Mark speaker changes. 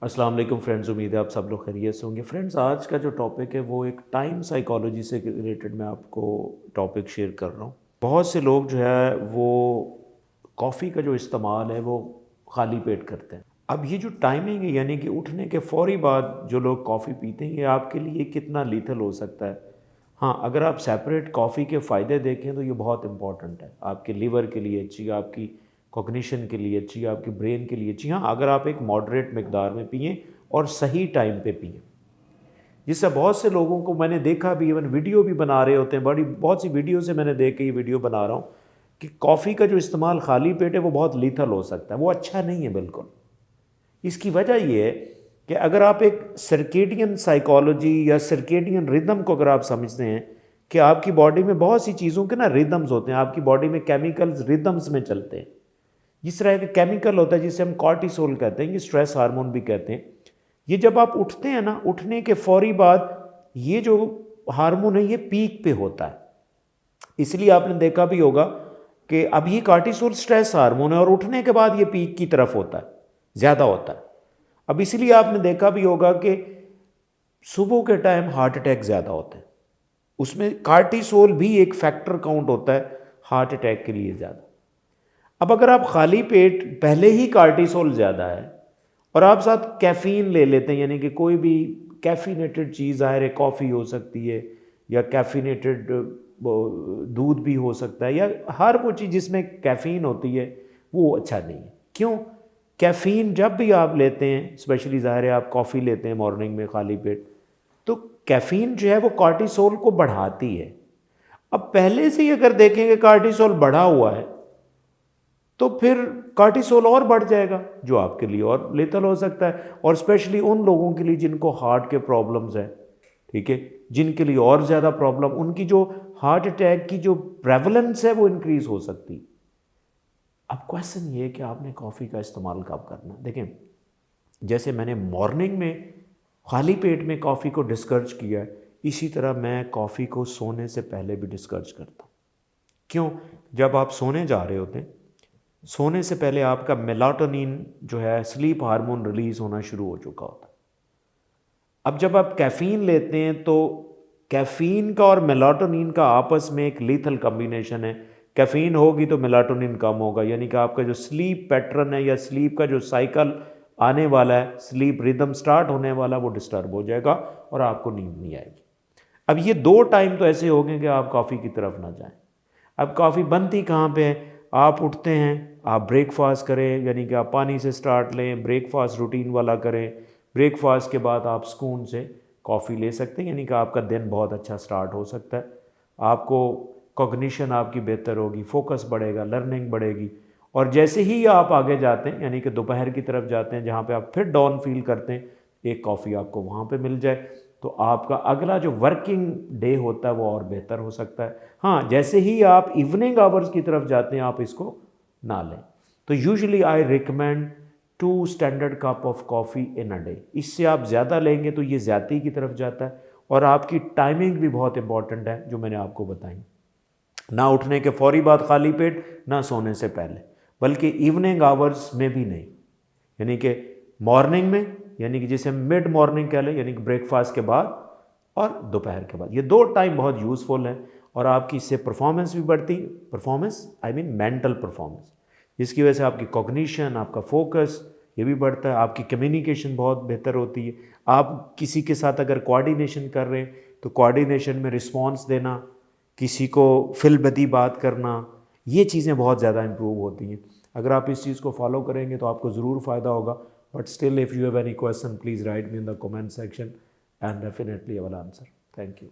Speaker 1: अस्सलाम वालेकुम फ्रेंड्स, उम्मीद है आप सब लोग खैरियत से होंगे। फ्रेंड्स, आज का जो टॉपिक है वो एक टाइम साइकोलॉजी से रिलेटेड मैं आपको टॉपिक शेयर कर रहा हूँ। बहुत से लोग जो है वो कॉफ़ी का जो इस्तेमाल है वो खाली पेट करते हैं। अब ये जो टाइमिंग है, यानी कि उठने के फ़ौरी बाद जो लोग कॉफ़ी पीते हैं, ये आपके लिए कितना लीथल हो सकता है। हाँ, अगर आप सेपरेट कॉफ़ी के फ़ायदे देखें तो ये बहुत इंपॉर्टेंट है। आपके लिवर के लिए अच्छी, आपकी कॉग्निशन के लिए अच्छी, आपके ब्रेन के लिए अच्छी। हाँ, अगर आप एक मॉडरेट मिकदार में पिएँ और सही टाइम पे पिएँ। जिससे बहुत से लोगों को मैंने देखा भी, इवन वीडियो भी बना रहे होते हैं, बहुत सी वीडियो से मैंने देख के ये वीडियो बना रहा हूँ कि कॉफ़ी का जो इस्तेमाल खाली पेट है वो बहुत लीथल हो सकता है। वो अच्छा नहीं है बिल्कुल। इसकी वजह ये है कि अगर आप एक सर्केडियन साइकोलॉजी या सर्केडियन रिदम को अगर आप समझते हैं कि आपकी बॉडी में बहुत सी चीज़ों के ना रिदम्स होते हैं, आपकी बॉडी में केमिकल्स रिदम्स में चलते हैं। जिस तरह का केमिकल होता है जिसे हम कॉर्टिसोल कहते हैं, ये स्ट्रेस हार्मोन भी कहते हैं। ये जब आप उठते हैं ना, उठने के फौरी बाद ये जो हार्मोन है ये पीक पे होता है। इसलिए आपने देखा भी होगा कि अब ये कॉर्टिसोल स्ट्रेस हार्मोन है और उठने के बाद ये पीक की तरफ होता है, ज़्यादा होता है। अब इसलिए आपने देखा भी होगा कि सुबह के टाइम हार्ट अटैक ज़्यादा होते हैं। उसमें कार्टिसोल भी एक फैक्टर काउंट होता है हार्ट अटैक के लिए ज़्यादा। अब अगर आप खाली पेट, पहले ही कार्टिसोल ज़्यादा है और आप साथ कैफ़ीन ले लेते हैं, यानी कि कोई भी कैफ़ीनेटेड चीज़, ज़ाहिर है कॉफ़ी हो सकती है या कैफ़ीनेटेड दूध भी हो सकता है, या हर वो चीज़ जिसमें कैफ़ीन होती है वो अच्छा नहीं है। क्यों? कैफ़ीन जब भी आप लेते हैं, स्पेशली ज़ाहिर है आप कॉफ़ी लेते हैं मॉर्निंग में खाली पेट, तो कैफ़ीन जो है वो कॉर्टिसोल को बढ़ाती है। अब पहले से ही अगर देखेंगे कॉर्टिसोल बढ़ा हुआ है तो फिर कॉर्टिसोल और बढ़ जाएगा, जो आपके लिए और लेतल हो सकता है। और स्पेशली उन लोगों के लिए जिनको हार्ट के प्रॉब्लम्स हैं, ठीक है, जिनके लिए और ज़्यादा प्रॉब्लम, उनकी जो हार्ट अटैक की जो प्रेवलेंस है वो इंक्रीज़ हो सकती है। अब क्वेश्चन ये है कि आपने कॉफ़ी का इस्तेमाल कब करना। देखें, जैसे मैंने मॉर्निंग में खाली पेट में कॉफ़ी को डिस्करेज किया है, इसी तरह मैं कॉफ़ी को सोने से पहले भी डिस्करेज करता हूँ। क्यों? जब आप सोने जा रहे होते हैं, सोने से पहले आपका मेलाटोनिन जो है, स्लीप हार्मोन रिलीज़ होना शुरू हो चुका होता है। अब जब आप कैफ़ीन लेते हैं तो कैफ़ीन का और मेलाटोनिन का आपस में एक लीथल कॉम्बिनेशन है। कैफ़ीन होगी तो मेलाटोनिन कम होगा, यानी कि आपका जो स्लीप पैटर्न है या स्लीप का जो साइकिल आने वाला है, स्लीप रिदम स्टार्ट होने वाला, वो डिस्टर्ब हो जाएगा और आपको नींद नहीं आएगी। अब ये दो टाइम तो ऐसे हो गए कि आप कॉफ़ी की तरफ ना जाएं। अब कॉफ़ी बनती कहाँ पे है? आप उठते हैं, आप ब्रेकफास्ट करें, यानी कि आप पानी से स्टार्ट लें, ब्रेकफास्ट रूटीन वाला करें। ब्रेकफास्ट के बाद आप सुकून से कॉफ़ी ले सकते हैं, यानी कि आपका दिन बहुत अच्छा स्टार्ट हो सकता है। आपको कॉग्निशन आपकी बेहतर होगी, फोकस बढ़ेगा, लर्निंग बढ़ेगी। और जैसे ही आप आगे जाते हैं, यानी कि दोपहर की तरफ जाते हैं जहाँ पे आप फिर डाउन फील करते हैं, एक कॉफ़ी आपको वहाँ पे मिल जाए तो आपका अगला जो वर्किंग डे होता है वो और बेहतर हो सकता है। हाँ, जैसे ही आप इवनिंग आवर्स की तरफ जाते हैं आप इसको ना लें। तो usually I recommend 2 standard cup of coffee in a day. इससे आप ज़्यादा लेंगे तो ये ज़्यादती की तरफ जाता है। और आपकी टाइमिंग भी बहुत इंपॉर्टेंट है जो मैंने आपको बताई। ना उठने के फौरी बाद खाली पेट, ना सोने से पहले, बल्कि इवनिंग आवर्स में भी नहीं, यानी कि मॉर्निंग में, यानी कि जिसे मिड मॉर्निंग कह लें, यानी कि ब्रेकफास्ट के बाद और दोपहर के बाद। ये दो टाइम बहुत यूज़फुल है और आपकी इससे परफॉर्मेंस भी बढ़ती, performance I mean mental performance, जिसकी वजह से आपकी कॉग्निशन, आपका फोकस ये भी बढ़ता है, आपकी कम्युनिकेशन बहुत बेहतर होती है। आप किसी के साथ अगर कोऑर्डिनेशन कर रहे हैं तो कोऑर्डिनेशन में रिस्पॉन्स देना, किसी को फिलबदी बात करना, ये चीज़ें बहुत ज़्यादा इम्प्रूव होती हैं। अगर आप इस चीज़ को फॉलो करेंगे तो आपको ज़रूर फ़ायदा होगा। But still if you have any question please write me in the comment section and definitely I will answer. Thank you.